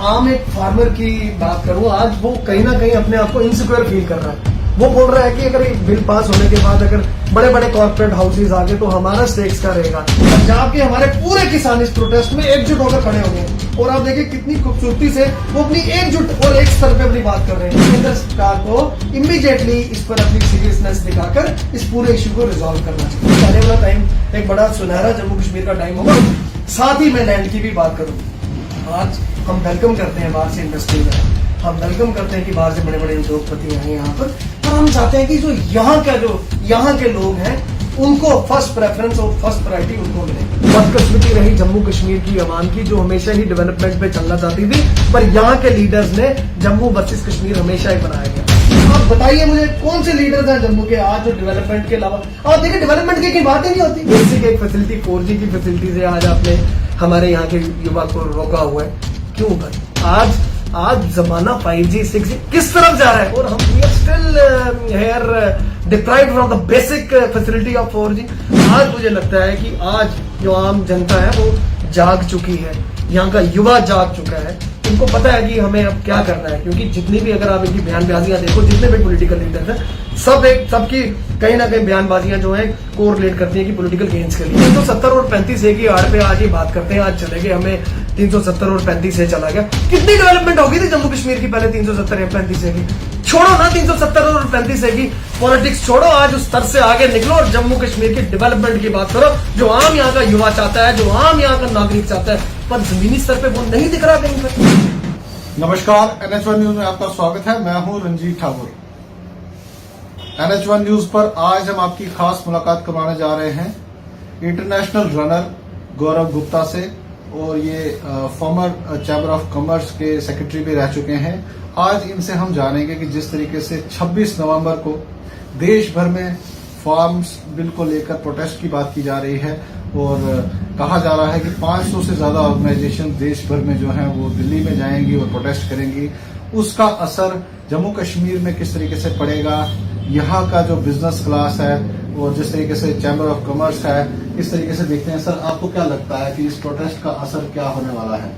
आम एक फार्मर की बात करूं, आज वो कहीं ना कहीं अपने आप को इनसिक्योर फील कर रहा है। वो बोल रहा है कि अगर एक बिल पास होने के बाद अगर बड़े बड़े कॉर्पोरेट हाउसेज आगे तो हमारा स्टेक्स का रहेगा। पंजाब के हमारे पूरे किसान इस प्रोटेस्ट में एकजुट होकर खड़े होंगे और आप देखिए कितनी खूबसूरती से वो अपनी एकजुट और एक स्तर पे अपनी बात कर रहे हैं। केंद्र सरकार को इमीडिएटली इस पर अपनी सीरियसनेस दिखाकर इस पूरे इश्यू को रिजॉल्व करना चाहिए। आने वाला टाइम एक बड़ा सुनहरा जम्मू कश्मीर का टाइम होगा। साथ ही मैं लैंड की भी बात करूँ, आज हम वेलकम करते हैं बाहर से इंडस्ट्री में, हम वेलकम करते हैं कि बाहर से बड़े बड़े उद्योगपति आए यहाँ पर हम चाहते हैं कि जो यहाँ के लोग हैं उनको फर्स्ट प्रेफरेंस और फर्स्ट प्रायोरिटी उनको मिले। बदकिस्मती रही जम्मू कश्मीर की अवाम की, जो हमेशा ही डेवलपमेंट पे चलना चाहती थी, पर यहाँ के लीडर्स ने जम्मू वर्सेस कश्मीर हमेशा ही बनाया गया। आप बताइए मुझे कौन से लीडर्स हैं जम्मू के आज जो डेवलपमेंट के अलावा, आप देखिए डेवलपमेंट की बात ही नहीं होती। बेसिक एक फैसिलिटी 4G की फैसिलिटी से आज आपने हमारे यहाँ के युवा को रोका हुआ है। क्यों भाई? आज जमाना 5G 6G किस तरफ जा रहा है और हम still here deprived from the basic facility of 4G। आज मुझे लगता है कि आज जो आम जनता है वो जाग चुकी है, यहाँ का युवा जाग चुका है। इनको पता है कि हमें अब क्या करना है, क्योंकि जितनी भी अगर आप इनकी बयानबाजियां देखो, जितने भी पॉलिटिकल लीडर्स हैं सबकी कहीं ना कहीं बयानबाजियां जो है कोरिलेट करती हैं कि पॉलिटिकल गेन्स के लिए। 370 और 35 की आड़ पे आज ही बात करते हैं, आज चले गए हमें 370 और 35 से चला गया। कितनी डेवलपमेंट होगी थी जम्मू कश्मीर की पहले 370 या 35 की? छोड़ो ना 370 और 35 की पॉलिटिक्स छोड़ो, आज उस स्तर से आगे निकलो और जम्मू कश्मीर की डेवलपमेंट की बात करो, जो आम यहाँ का युवा चाहता है, जो आम यहाँ का नागरिक चाहता है, पर जमीनी स्तर पे वो नहीं दिख रहा कहीं पर। नमस्कार, NH1 न्यूज में आपका स्वागत है। मैं हूं रंजीत ठाकुर। NH1 न्यूज पर आज हम आपकी खास मुलाकात करवाने जा रहे हैं इंटरनेशनल रनर गौरव गुप्ता से, और ये फॉर्मर चैम्बर ऑफ कॉमर्स के सेक्रेटरी भी रह चुके हैं। आज इनसे हम जानेंगे कि जिस तरीके से 26 नवंबर को देश भर में फार्म्स बिल को लेकर प्रोटेस्ट की बात की जा रही है और कहा जा रहा है कि 500 से ज्यादा ऑर्गेनाइजेशन देश भर में जो है वो दिल्ली में जाएंगी और प्रोटेस्ट करेंगी। उसका असर जम्मू कश्मीर में किस तरीके से पड़ेगा, यहाँ का जो बिजनेस क्लास है और जिस तरीके से चैम्बर ऑफ कॉमर्स है, इस तरीके से देखते हैं। सर, आपको क्या लगता है कि इस प्रोटेस्ट का असर क्या होने वाला है?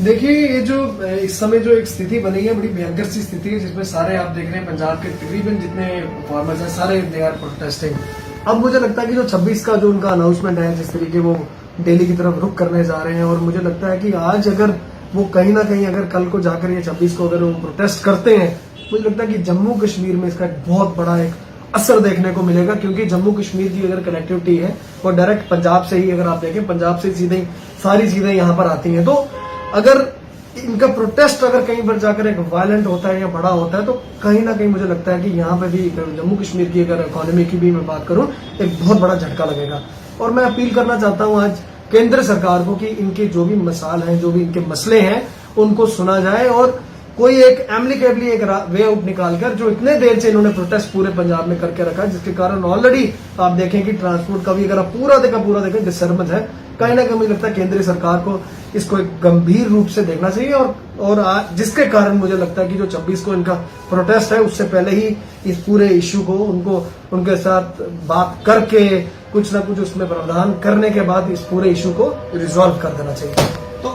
देखिए, ये जो इस समय जो एक स्थिति बनी है, बड़ी भयंकर सी स्थिति है, जिसमें सारे आप देख रहे हैं पंजाब के तकरीबन जितने फार्मर्स हैं सारे दे आर प्रोटेस्टिंग। अब मुझे लगता है कि जो 26 का जो उनका अनाउंसमेंट है, जिस तरीके वो दिल्ली की तरफ रुख करने जा रहे हैं, और मुझे लगता है कि आज अगर वो कहीं ना कहीं अगर कल को जाकर ये 26 को अगर वो प्रोटेस्ट करते हैं, मुझे लगता है कि जम्मू कश्मीर में इसका बहुत बड़ा एक असर देखने को मिलेगा। क्योंकि जम्मू कश्मीर की अगर कनेक्टिविटी है वो डायरेक्ट पंजाब से ही, अगर आप देखें पंजाब से सीधे सारी चीजें यहाँ पर आती हैं, तो अगर इनका प्रोटेस्ट अगर कहीं पर जाकर एक वायलेंट होता है या बड़ा होता है, तो कहीं ना कहीं मुझे लगता है कि यहाँ पे भी जम्मू कश्मीर की अगर इकोनॉमी की भी मैं बात करूं, एक बहुत बड़ा झटका लगेगा। और मैं अपील करना चाहता हूं आज केंद्र सरकार को कि इनके जो भी मसाल हैं, जो भी इनके मसले हैं, उनको सुना जाए और कोई एक एम्लिकेबली एक वे आउट निकालकर, जो इतने देर से इन्होंने प्रोटेस्ट पूरे पंजाब में करके रखा है, जिसके कारण ऑलरेडी आप देखें कि ट्रांसपोर्ट का भी अगर आप पूरा देखें डिस्टर्बेंस है, कहीं ना कहीं मुझे लगता है केंद्रीय सरकार को इसको एक गंभीर रूप से देखना चाहिए। और जिसके कारण मुझे लगता है कि जो 26 को इनका प्रोटेस्ट है, उससे पहले ही इस पूरे इश्यू को उनके साथ बात करके कुछ ना कुछ उसमें प्रावधान करने के बाद इस पूरे इश्यू को रिजॉल्व कर देना चाहिए। तो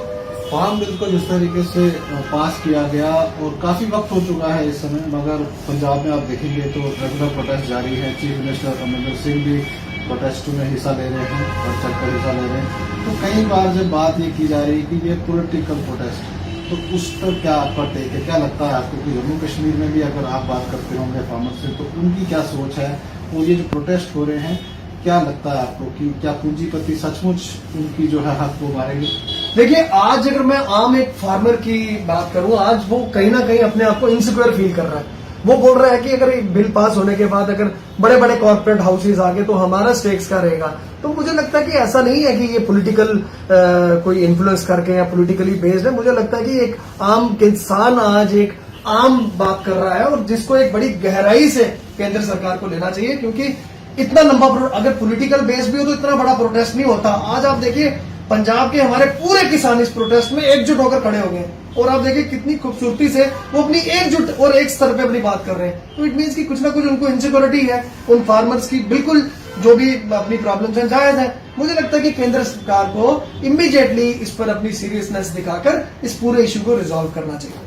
फार्म बिल को जिस तरीके से पास किया गया और काफी वक्त हो चुका है इस समय, मगर पंजाब में आप देखेंगे तो रेगुलर प्रोटेस्ट जारी है। चीफ मिनिस्टर अमरिंदर सिंह भी प्रोटेस्ट में हिस्सा ले रहे हैं और चलकर हिस्सा ले रहे हैं। तो कई बार जब बात ये की जा रही है कि ये पॉलिटिकल प्रोटेस्ट, तो उस पर क्या आपका टेक है? क्या लगता है आपको कि जम्मू कश्मीर में भी अगर आप बात करते होंगे फार्मर से, तो उनकी क्या सोच है? और ये जो प्रोटेस्ट हो रहे हैं, क्या लगता है आपको कि क्या पूंजीपति सचमुच उनकी जो है हक वो मारेंगे? देखिए, आज अगर मैं आम एक फार्मर की बात करूं, आज वो कहीं ना कहीं अपने आप को इनसिक्योर फील कर रहा है। वो बोल रहा है कि अगर एक बिल पास होने के बाद अगर बड़े बड़े कॉर्पोरेट हाउसेज आगे तो हमारा स्टेक्स का रहेगा। तो मुझे लगता है कि ऐसा नहीं है कि ये पॉलिटिकल कोई इन्फ्लुएंस करके या पॉलिटिकली बेस्ड है। मुझे लगता है कि एक आम इंसान आज एक आम बात कर रहा है, और जिसको एक बड़ी गहराई से केंद्र सरकार को लेना चाहिए, क्योंकि इतना लंबा अगर पॉलिटिकल बेस भी हो तो इतना बड़ा प्रोटेस्ट नहीं होता। आज आप देखिए पंजाब के हमारे पूरे किसान इस प्रोटेस्ट में एकजुट होकर खड़े हो गए, और आप देखिए कितनी खूबसूरती से वो अपनी एकजुट और एक स्तर पे अपनी बात कर रहे हैं। तो इट मीन्स कि कुछ ना कुछ उनको इनसिक्योरिटी है उन फार्मर्स की, बिल्कुल जो भी अपनी प्रॉब्लम्स हैं जायज है। मुझे लगता है कि केंद्र सरकार को इमीडिएटली इस पर अपनी सीरियसनेस दिखाकर इस पूरे इशू को रिजॉल्व करना चाहिए।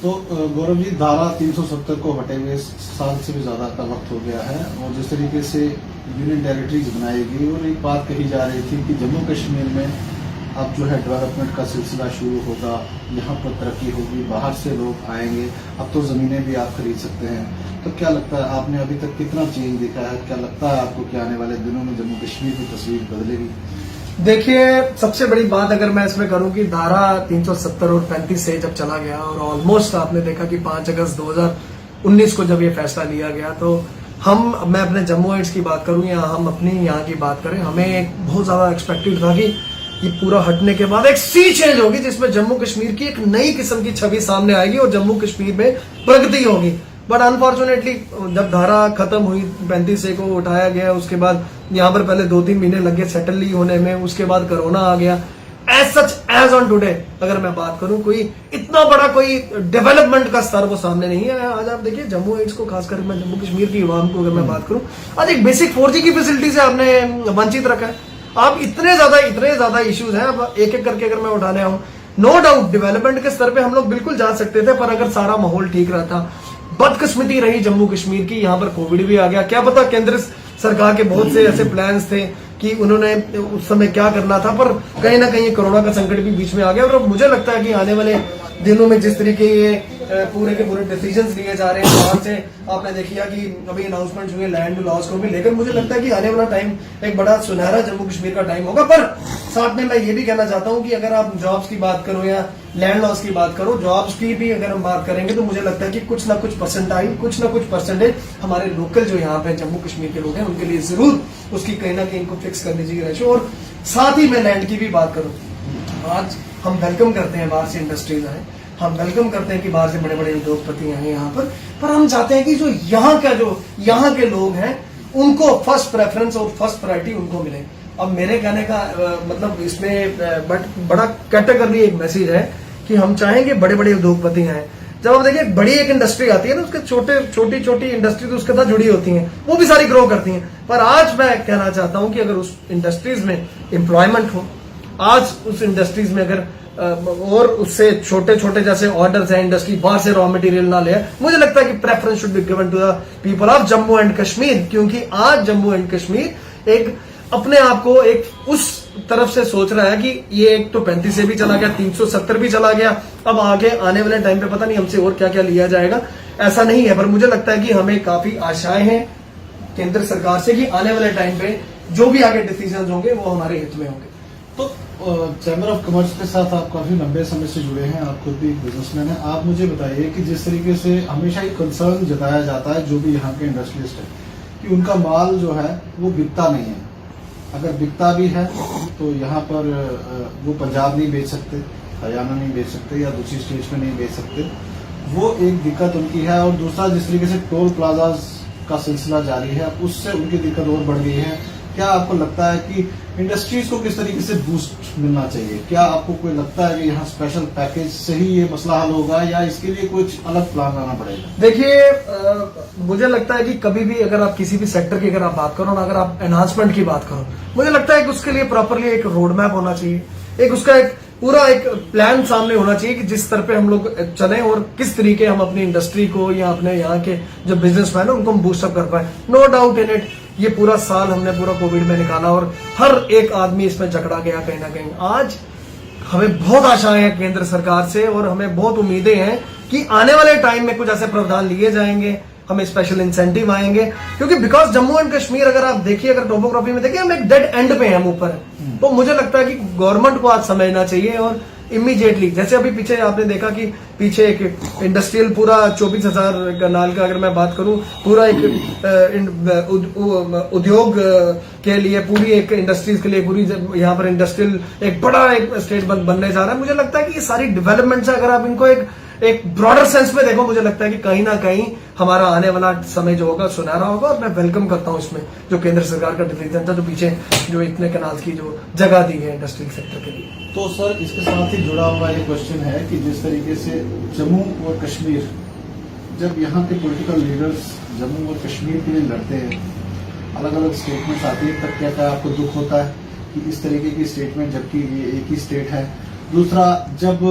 तो गौरव जी, धारा 370 को हटे हुए साल से भी ज्यादा का वक्त हो गया है और जिस तरीके से यूनियन टेरिटरीज बनाई गई और एक बात कही जा रही थी कि जम्मू कश्मीर में अब जो है डेवलपमेंट का सिलसिला शुरू होगा, यहाँ पर तरक्की होगी, बाहर से लोग आएंगे, अब तो जमीनें भी आप खरीद सकते हैं। तो क्या लगता है, आपने अभी तक कितना चेंज देखा है? क्या लगता है आपको कि आने वाले दिनों में जम्मू कश्मीर की तस्वीर बदलेगी? देखिए, सबसे बड़ी बात अगर मैं इसमें करूं कि धारा 370 और 35 से जब चला गया और ऑलमोस्ट आपने देखा कि 5 अगस्त 2019 को जब ये फैसला लिया गया, तो मैं अपने जम्मूइट्स की बात करूं या हम अपनी यहाँ की बात करें, हमें एक बहुत ज्यादा एक्सपेक्टेड था कि ये पूरा हटने के बाद एक सी चेंज होगी जिसमें जम्मू कश्मीर की एक नई किस्म की छवि सामने आएगी और जम्मू कश्मीर में प्रगति होगी। बट अनफॉर्चुनेटली जब धारा खत्म हुई 35 को उठाया गया, उसके बाद यहाँ पर पहले 2-3 महीने लगे सेटल ही होने में, उसके बाद कोरोना आ गया। As such as on today अगर मैं बात करूं, कोई इतना बड़ा कोई डेवलपमेंट का स्तर वो सामने नहीं है। आज आप देखिए जम्मू एड्स को, खासकर मैं जम्मू कश्मीर की आवाम को अगर मैं बात करूं, आज एक बेसिक 4G की फैसिलिटी से आपने वंचित रखा है। आप इतने ज्यादा इश्यूज हैं, अब एक एक करके अगर मैं उठाने आऊं, नो डाउट डेवलपमेंट के स्तर पे हम लोग बिल्कुल जा सकते थे, पर अगर सारा माहौल ठीक रहता। बदकिस्मती रही जम्मू कश्मीर की, यहाँ पर कोविड भी आ गया। क्या पता केंद्र सरकार के बहुत से ऐसे प्लान्स थे कि उन्होंने उस समय क्या करना था, पर कहीं ना कहीं कोरोना का संकट भी बीच में आ गया। और मुझे लगता है कि आने वाले दिनों में जिस तरीके ये पूरे के पूरे डिसीजंस लिए जा रहे हैं, बाहर से आपने देखिए कि अभी अनाउंसमेंट हुए लैंड लॉस को भी लेकर, मुझे लगता है कि आने वाला टाइम एक बड़ा सुनहरा जम्मू कश्मीर का टाइम होगा। पर साथ में मैं ये भी कहना चाहता हूं कि अगर आप जॉब्स की बात करो या लैंड लॉस की बात करो, जॉब्स की भी अगर हम बात करेंगे तो मुझे लगता है कि कुछ ना कुछ परसेंटेज हमारे लोकल जो यहाँ पे जम्मू कश्मीर के लोग हैं उनके लिए जरूर उसकी कहीं ना कहीं इनको फिक्स करनी चाहिए रेशो। और साथ ही मैं लैंड की भी बात करूं, आज हम वेलकम करते हैं बाहर से इंडस्ट्रीज आए, हम वेलकम करते हैं कि बाहर से बड़े बड़े उद्योगपति आए यहाँ पर हम चाहते हैं कि जो यहाँ के लोग हैं उनको फर्स्ट प्रेफरेंस और फर्स्ट प्रायोरिटी उनको मिले। अब मेरे कहने का मतलब इसमें बड़ा कैटेगरी एक मैसेज है कि हम चाहेंगे बड़े बड़े उद्योगपति आए। जब आप देखिए बड़ी एक इंडस्ट्री आती है ना, उसके छोटी इंडस्ट्री तो उसके साथ जुड़ी होती हैं, वो भी सारी ग्रो करती हैं। पर आज मैं कहना चाहता हूं कि अगर उस इंडस्ट्रीज में एम्प्लॉयमेंट हो, आज उस इंडस्ट्रीज में अगर और उससे छोटे जैसे ऑर्डर्स हैं, इंडस्ट्री बाहर से रॉ मटेरियल ना ले, मुझे लगता है कि preference should be given to the people of Jammu and Kashmir. क्योंकि आज जम्मू एंड कश्मीर एक अपने आप को एक उस तरफ से सोच रहा है कि ये एक तो 35 से भी चला गया, 370 भी चला गया, अब आगे आने वाले टाइम पे पता नहीं हमसे और क्या क्या लिया जाएगा, ऐसा नहीं है। पर मुझे लगता है कि हमें काफी आशाएं हैं केंद्र सरकार से कि आने वाले टाइम पे जो भी आगे डिसीजन होंगे वो हमारे हित में होंगे। तो चैम्बर ऑफ कॉमर्स के साथ आप काफी लंबे समय से जुड़े हैं, आप खुद भी बिजनेसमैन हैं। आप मुझे बताइए कि जिस तरीके से हमेशा एक कंसर्न जताया जाता है जो भी यहाँ के इंडस्ट्रियलिस्ट है कि उनका माल जो है वो बिकता नहीं है, अगर बिकता भी है तो यहाँ पर वो पंजाब नहीं बेच सकते, हरियाणा नहीं बेच सकते या दूसरी स्टेट में नहीं बेच सकते, वो एक दिक्कत उनकी है। और दूसरा जिस तरीके से टोल प्लाजाज का सिलसिला जारी है उससे उनकी दिक्कत और बढ़ गई है। क्या आपको लगता है कि इंडस्ट्रीज को किस तरीके से बूस्ट मिलना चाहिए? क्या आपको कोई लगता है कि यहाँ स्पेशल पैकेज से ही ये मसला हल होगा या इसके लिए कुछ अलग प्लान लाना पड़ेगा? देखिए, मुझे लगता है कि कभी भी अगर आप किसी भी सेक्टर की अगर आप बात करो ना, अगर आप एनहांसमेंट की बात करो, मुझे लगता है कि उसके लिए प्रॉपरली एक रोड मैप होना चाहिए, एक उसका एक पूरा एक प्लान सामने होना चाहिए कि जिस स्तर पे हम लोग चलें और किस तरीके हम अपनी इंडस्ट्री को या अपने यहाँ के जो बिजनेसमैन है उनको हम बूस्टअप कर पाए। नो डाउट इन इट, ये पूरा साल हमने पूरा कोविड में निकाला और हर एक आदमी इसमें जकड़ा गया कहीं ना कहीं। आज हमें बहुत आशाएं हैं केंद्र सरकार से और हमें बहुत उम्मीदें हैं कि आने वाले टाइम में कुछ ऐसे प्रावधान लिए जाएंगे, हमें स्पेशल इंसेंटिव आएंगे। क्योंकि बिकॉज जम्मू एंड कश्मीर अगर आप देखिए, अगर टोपोग्राफी में देखिए, हम एक डेड एंड पे हम ऊपर है। तो मुझे लगता है कि गवर्नमेंट को आज समझना चाहिए और इमीडिएटली, जैसे अभी पीछे आपने देखा कि पीछे एक इंडस्ट्रियल पूरा 24,000 कनाल का अगर मैं बात करूं, पूरा एक उद्योग के लिए, पूरी एक इंडस्ट्रीज के लिए पूरी यहाँ पर इंडस्ट्रियल एक बड़ा एक स्टेट बनने जा रहा है। मुझे लगता है कि ये सारी डेवलपमेंट्स अगर आप इनको एक ब्रॉडर सेंस में देखो, मुझे लगता है कि कहीं ना कहीं हमारा आने वाला समय जो होगा सुनहरा होगा। और मैं वेलकम करता हूं इसमें जो केंद्र सरकार का डिसीजन था, जो पीछे जो इतने कनाल की जो जगह दी है इंडस्ट्रियल सेक्टर के लिए। तो सर, इसके साथ ही जुड़ा हुआ ये क्वेश्चन है कि जिस तरीके से जम्मू और कश्मीर, जब यहाँ के पॉलिटिकल लीडर्स जम्मू और कश्मीर के लिए लड़ते हैं, अलग अलग स्टेटमेंट्स आती है, तब क्या क्या आपको दुख होता है कि इस तरीके की स्टेटमेंट, जबकि ये एक ही स्टेट है? दूसरा, जब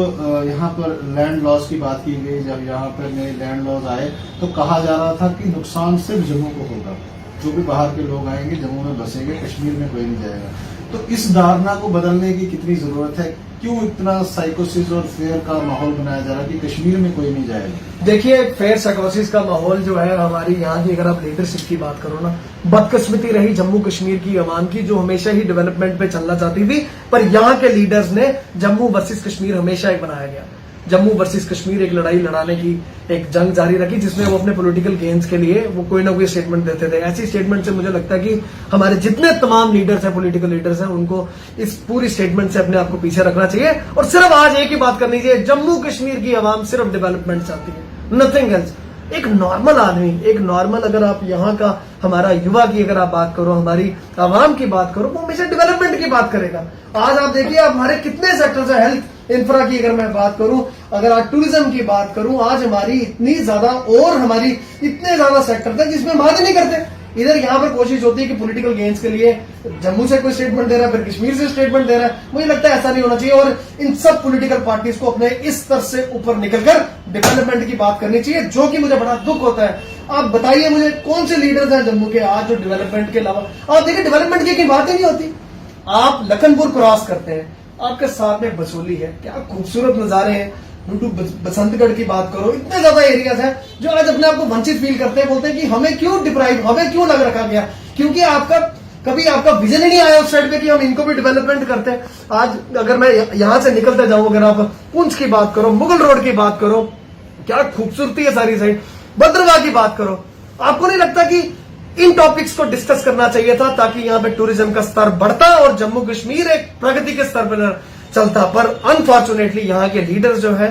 यहाँ पर लैंड लॉस की बात की गई, जब यहाँ पर नए लैंड लॉस आए तो कहा जा रहा था कि नुकसान सिर्फ जम्मू को होगा, जो भी बाहर के लोग आएंगे जम्मू में बसेंगे, कश्मीर में कोई नहीं जाएगा। तो इस धारणा को बदलने की कितनी जरूरत है? क्यों इतना साइकोसिस और फेयर का माहौल बनाया जा रहा है कि कश्मीर में कोई नहीं जाएगा? देखिए, एक फेयर साइकोसिस का माहौल जो है हमारी यहाँ की, अगर आप लीडरशिप की बात करो ना, बदकिस्मती रही जम्मू कश्मीर की अवाम की, जो हमेशा ही डेवलपमेंट पे चलना चाहती थी, पर यहाँ के लीडर्स ने जम्मू वर्सेस कश्मीर हमेशा एक बनाया गया। जम्मू वर्सेस कश्मीर एक लड़ाई लड़ाने की एक जंग जारी रखी, जिसमें वो अपने पॉलिटिकल गेन्स के लिए वो कोई ना कोई स्टेटमेंट देते थे। ऐसी स्टेटमेंट से मुझे लगता है कि हमारे जितने तमाम लीडर्स हैं, पॉलिटिकल लीडर्स हैं, उनको इस पूरी स्टेटमेंट से अपने आप को पीछे रखना चाहिए और सिर्फ आज एक ही बात करनी चाहिए, जम्मू कश्मीर की आवाम सिर्फ डेवलपमेंट चाहती है, नथिंग एल्स। एक नॉर्मल आदमी, एक नॉर्मल, अगर आप यहाँ का हमारा युवा की अगर आप बात करो, हमारी आवाम की बात करो, वो हमेशा डेवलपमेंट की बात करेगा। आज आप देखिए, आप हमारे कितने सेक्टर्स हैं, हेल्थ इंफ्रा की अगर मैं बात करूं, अगर आज टूरिज्म की बात करूं, आज हमारी इतनी ज्यादा और हमारी इतने ज्यादा सेक्टर थे जिसमें बात ही नहीं करते। इधर यहाँ पर कोशिश होती है कि पॉलिटिकल गेन्स के लिए जम्मू से कोई स्टेटमेंट दे रहा है, फिर कश्मीर से स्टेटमेंट दे रहा है। मुझे लगता है ऐसा नहीं होना चाहिए और इन सब पॉलिटिकल पार्टीज को अपने इस स्तर से ऊपर निकलकर डेवलपमेंट की बात करनी चाहिए, जो कि मुझे बड़ा दुख होता है। आप बताइए मुझे, कौन से लीडर्स हैं जम्मू के आज जो डेवलपमेंट के अलावा, आप देखिए डेवलपमेंट की बात ही नहीं होती। आप लखनपुर क्रॉस करते हैं, आपके साथ में बसोली है, क्या खूबसूरत नजारे हैं। बसंतगढ़ की बात करो, इतने ज्यादा एरियाज हैं जो आज अपने आप को वंचित फील करते हैं, बोलते हैं कि हमें क्यों डिप्राइव, हमें क्यों लग रखा गया, क्योंकि कभी आपका विजन ही नहीं आया उस साइड पे कि हम इनको भी डेवलपमेंट करते हैं। आज अगर मैं यहां से निकलते जाऊं, अगर आप पुंछ की बात करो, मुगल रोड की बात करो, क्या खूबसूरती है सारी साइड, भद्रवाह की बात करो, आपको नहीं लगता कि इन टॉपिक्स को डिस्कस करना चाहिए था, ताकि यहाँ पे टूरिज्म का स्तर बढ़ता और जम्मू कश्मीर एक प्रगति के स्तर पर चलता। पर अनफॉर्चुनेटली यहाँ के लीडर्स जो है,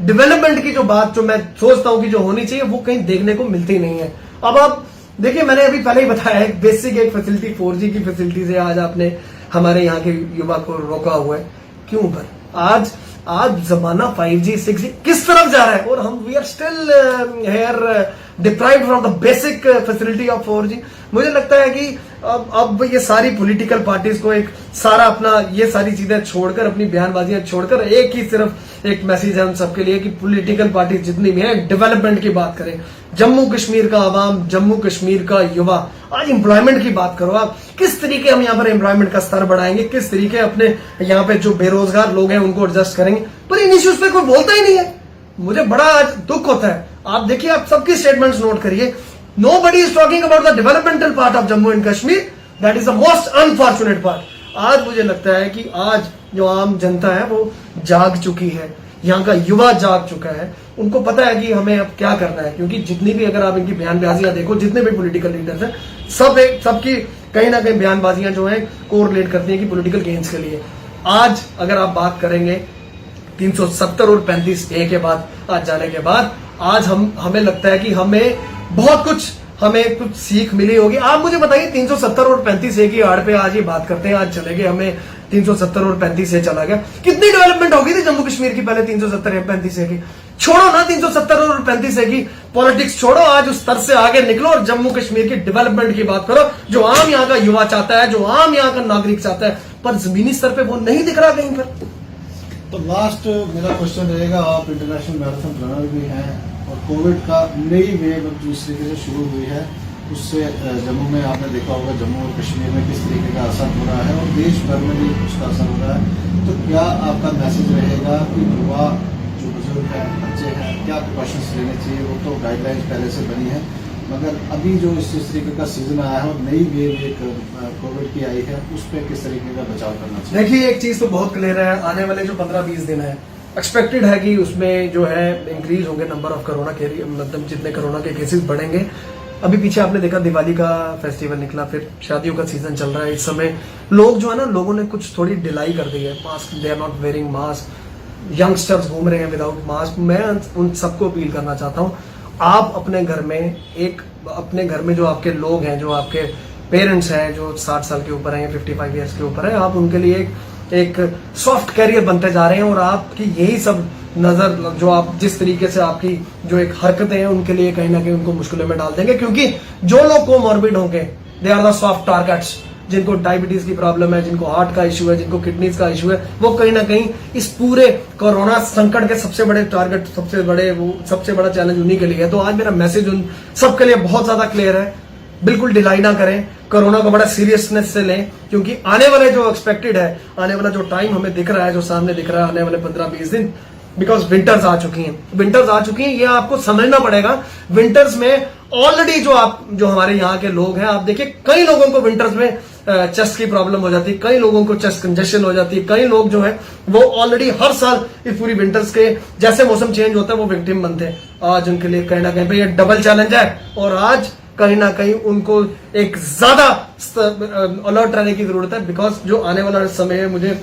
डेवलपमेंट की जो बात जो मैं सोचता हूं कि जो होनी चाहिए, वो कहीं देखने को मिलती नहीं है। अब आप देखिए, मैंने अभी पहले ही बताया है, बेसिक एक फैसिलिटी 4G की फैसिलिटी से आज आपने हमारे यहाँ के युवा को रोका हुआ है, क्यों? पर आज जमाना 5G 6G किस तरफ जा रहा है और हम we are still here deprived from the basic facility of 4G। मुझे लगता है कि अब ये सारी पॉलिटिकल पार्टीज को एक सारा अपना ये सारी चीजें छोड़कर, अपनी बयानबाजियां छोड़कर, एक ही सिर्फ एक मैसेज है उन सबके लिए कि पॉलिटिकल पार्टी जितनी भी है डेवलपमेंट की बात करें। जम्मू कश्मीर का आवाम, जम्मू कश्मीर का युवा, आज एम्प्लॉयमेंट की बात करो आप, किस तरीके हम यहाँ पर एम्प्लॉयमेंट का स्तर बढ़ाएंगे, किस तरीके अपने यहाँ पे जो बेरोजगार लोग हैं उनको एडजस्ट करेंगे, पर इन इश्यूज पे कोई बोलता ही नहीं है। मुझे बड़ा आज दुख होता है। आप देखिए, आप सबकी स्टेटमेंट्स नोट करिए, nobody is talking about the developmental part of Jammu and Kashmir. That is the most unfortunate part. आज मुझे लगता है कि आज जो आम जनता है वो जाग चुकी है, यहाँ का युवा जाग चुका है, उनको पता है कि हमें अब क्या करना है। क्योंकि जितनी भी अगर आप इनकी बयानबाजियां देखो, जितने भी पॉलिटिकल लीडर्स हैं, सबकी कहीं ना कहीं बयानबाजियां जो है कोरिलेट करती हैं कि पॉलिटिकल गेन्स के लिए। आज अगर आप बात करेंगे 370 और 35A के बाद आज जाने के बाद, आज हमें लगता है कि हमें कुछ सीख मिली होगी। आप मुझे बताइए, 370 और 35A की आड़ पे आज ये बात करते हैं, आज चले गए, हमें 370 और 35A चला गया। कितनी डेवलपमेंट होगी थी जम्मू कश्मीर की पहले 370 या 35A की? छोड़ो ना 370 और 35A की पॉलिटिक्स, छोड़ो, आज उस स्तर से आगे निकलो और जम्मू कश्मीर की डेवलपमेंट की बात करो, जो आम यहाँ का युवा चाहता है, जो आम यहाँ का नागरिक चाहता है, पर जमीनी स्तर पे वो नहीं दिख रहा कहीं पर। तो लास्ट मेरा क्वेश्चन रहेगा, आप इंटरनेशनल मैराथन रनर भी हैं और कोविड का नई वेव जिस तरीके से शुरू हुई है, उससे जम्मू में आपने देखा होगा, जम्मू और कश्मीर में किस तरीके का असर हो रहा है और देश भर में भी उसका असर हो रहा है। तो क्या आपका मैसेज रहेगा कि युवा, जो बुजुर्ग हैं, बच्चे हैं, क्या प्रिकॉशंस लेने चाहिए? वो तो गाइडलाइंस पहले से बनी है, मगर अभी जो इस तरीके का सीजन आया है और नई वेव एक कोविड की आई है, उस पर किस तरीके का बचाव करना चाहिए? देखिए, एक चीज तो बहुत क्लियर है, आने वाले जो 15-20 दिन है, एक्सपेक्टेड है कि उसमें जो है इंक्रीज होंगे नंबर ऑफ कोरोना के, मतलब जितने कोरोना के केसेस बढ़ेंगे। अभी पीछे आपने देखा दिवाली का फेस्टिवल निकला, फिर शादियों का सीजन चल रहा है, इस समय लोग जो है ना, लोगों ने कुछ थोड़ी ढिलाई कर दी है, mask, they are not wearing mask, youngsters घूम रहे हैं विदाउट मास्क। मैं उन सबको अपील करना चाहता हूँ, आप अपने घर में जो आपके लोग हैं, जो आपके पेरेंट्स हैं, जो 60 साल के ऊपर हैं, 55 ईयर्स के ऊपर है, आप उनके लिए एक सॉफ्ट कैरियर बनते जा रहे हैं और आपकी यही सब नजर, जो आप जिस तरीके से आपकी जो एक हरकतें हैं, उनको कहीं ना कहीं उनको मुश्किलों में डाल देंगे। क्योंकि जो लोग कोमॉर्बिड होंगे, they are the soft targets. जिनको डायबिटीज की प्रॉब्लम है, जिनको हार्ट का इशू है, जिनको किडनीज का इशू है, वो कहीं ना कहीं इस पूरे कोरोना संकट के सबसे बड़े टारगेट, सबसे बड़ा चैलेंज उन्हीं के लिए है। तो आज मेरा मैसेज उन सबके लिए बहुत ज्यादा क्लियर है, बिल्कुल डिलाई ना करें, कोरोना को बड़ा सीरियसनेस से लें, क्योंकि आने वाले जो एक्सपेक्टेड है, आने वाला जो टाइम हमें दिख रहा है, जो सामने दिख रहा है, आने वाले 15-20 दिन, बिकॉज विंटर्स आ चुकी हैं, ये आपको समझना पड़ेगा। विंटर्स में ऑलरेडी जो हमारे यहाँ के लोग हैं, आप देखिए कई लोगों को विंटर्स में चेस्ट की प्रॉब्लम हो जाती है, कई लोगों को चेस्ट कंजेशन हो जाती है, कई लोग जो है वो ऑलरेडी हर साल इस पूरी विंटर्स के जैसे मौसम चेंज होता है वो विक्टिम बनते हैं। आज उनके लिए कहीं ना कहीं पे ये डबल चैलेंज है, और आज कहीं ना कहीं उनको एक ज्यादा अलर्ट रहने की जरूरत है, बिकॉज जो आने वाला समय है, मुझे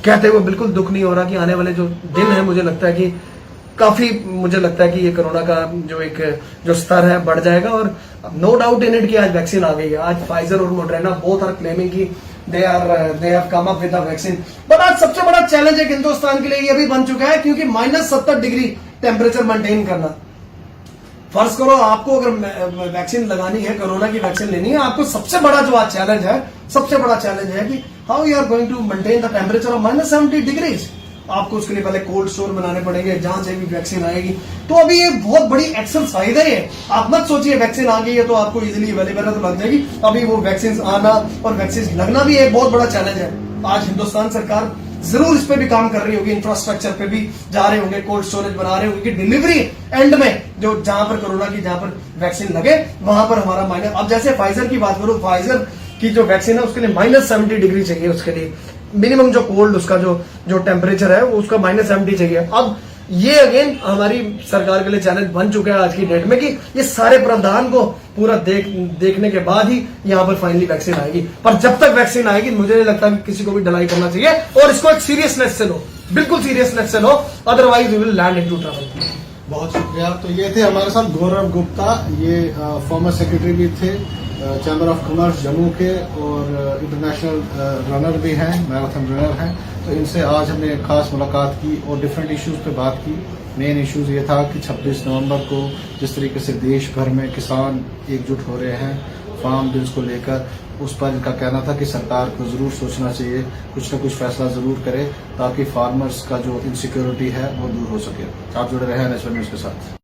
कहते हुए बिल्कुल दुख नहीं हो रहा कि आने वाले जो दिन है, मुझे लगता है कि ये कोरोना का जो स्तर है बढ़ जाएगा। और नो डाउट इन इट कि आज वैक्सीन आ गई है। आज फाइजर और मोडर्ना बोथ आर क्लेमिंग कि they have come up with the vaccine. But आज सबसे बड़ा चैलेंज एक हिंदुस्तान के लिए ये भी बन चुका है, क्योंकि -70 डिग्री टेम्परेचर मेंटेन करना। फर्ज करो आपको अगर वैक्सीन लगानी है, कोरोना की वैक्सीन लेनी है, आपको सबसे बड़ा जो आज चैलेंज है कि how you are going to maintain the temperature of -70 degrees. आपको उसके लिए पहले कोल्ड स्टोर बनाने पड़ेंगे, जहां से भी वैक्सीन आएगी। तो अभी ये बहुत बड़ी एक्सरसाइज है ये। आप मत सोचिए वैक्सीन आ गई है तो आपको इजीली अवेलेबल है तो लग जाएगी। अभी वो वैक्सीन आना और वैक्सीन लगना भी एक बहुत बड़ा चैलेंज है। आज हिंदुस्तान सरकार जरूर इस पे भी काम कर रही होगी, इंफ्रास्ट्रक्चर पे भी जा रहे होंगे, कोल्ड स्टोरेज बना रहे होंगे कि डिलीवरी एंड में जहां पर कोरोना की जहां पर वैक्सीन लगे वहां पर हमारा माइनस। अब जैसे फाइजर की बात करूं, फाइजर की जो वैक्सीन है उसके लिए -70 डिग्री चाहिए, उसके लिए मिनिमम जो कोल्ड उसका जो टेम्परेचर है वो उसका -70 चाहिए। अब ये अगेन हमारी सरकार के लिए चैलेंज बन चुका है आज की डेट में कि ये सारे प्रावधान को पूरा देखने के बाद ही यहाँ पर फाइनली वैक्सीन आएगी। पर जब तक वैक्सीन आएगी मुझे नहीं लगता कि किसी को भी ढिलाई करना चाहिए, और इसको एक सीरियसनेस से लो, बिल्कुल सीरियसनेस से लो, otherwise we will land into trouble. बहुत शुक्रिया। तो ये थे हमारे साथ गौरव गुप्ता, ये फॉर्मर सेक्रेटरी भी थे चैम्बर ऑफ कॉमर्स जम्मू के, और इंटरनेशनल रनर भी हैं, मैराथन रनर हैं। तो इनसे आज हमने खास मुलाकात की और डिफरेंट इश्यूज पे बात की। मेन इश्यूज ये था कि 26 नवंबर को जिस तरीके से देश भर में किसान एकजुट हो रहे हैं फार्म बिल्स को लेकर, उस पर इनका कहना था कि सरकार को जरूर सोचना चाहिए, कुछ न कुछ फैसला जरूर करे ताकि फार्मर्स का जो इनसिक्योरिटी है वो दूर हो सके। आप जुड़े रहे नेशनल न्यूज के साथ।